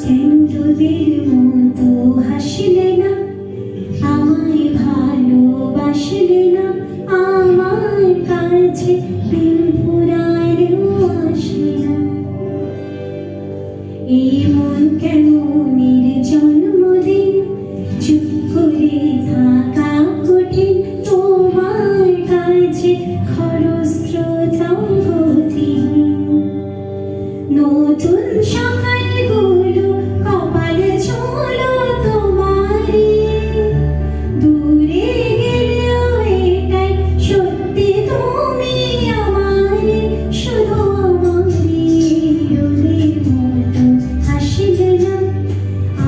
কেন্দ্রদের মতো হাসলে না, আমায় ভালোবাসলে না, আমার কাছে দিন ফুরালেও আসে না। এই মন কেন নির্জন্মদিন, চুপ করে থাকা কঠিন, তোমার কাছে খরস্রোতাও গতিহীন। নতুন সকালগুলো কপালে ছোঁলো তোমারই, দূরে গেলেও এটাই সত্যি তুমি আমারই, শুধু আমারই। রোদের মতো হাসলে না,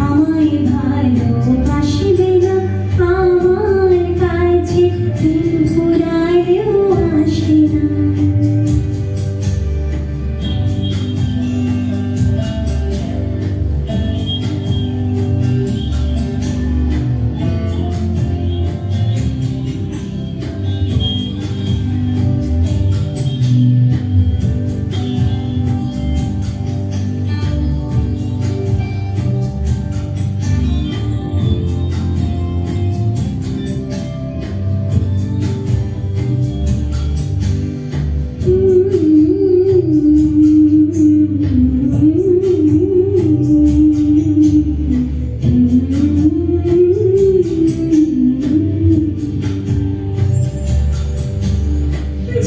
আমায় ভালোবাসলে না, আমার কাছে দিন ফুরালেও আসে না।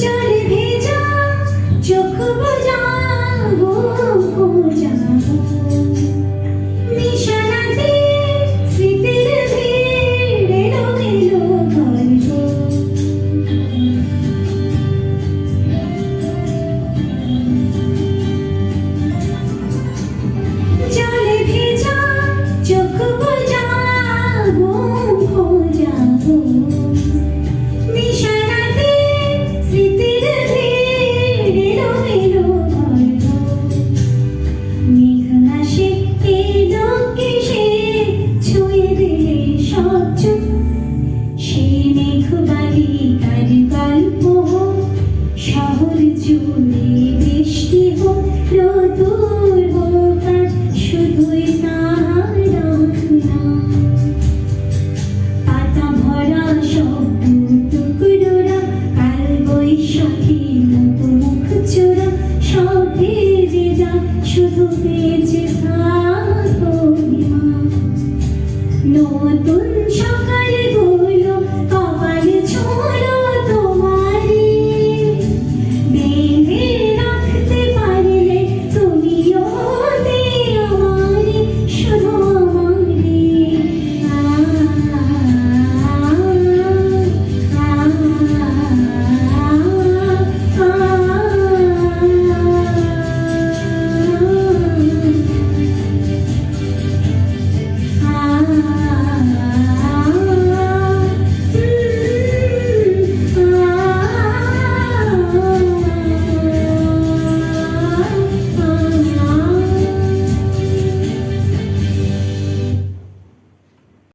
জলে ভেজা চোখ বোঝাবো, নিশানাতে স্মৃতির ভিড় এলোমেলো গল্প। জলে ভেজা চোখ বোঝাবো, নিশানাতে স্মৃতির ভিড় এলোমেলো গল্প। মেঘ আসে এলো কেসে, ছুঁয়ে দিলে স্বচ্ছ সেই মেঘ বালিকার গল্প। শহর জুড়ে বৃষ্টি হোক, রোদুর হোক, আজ শুধুই তাহার ডাকনা। পাতা ভরা শব্দ টুকরোরা, কাল বৈশাখীর মতো মুখ চোরা, সব ভেজে যা, শুধু বেঁচে থাকো মা। নতুন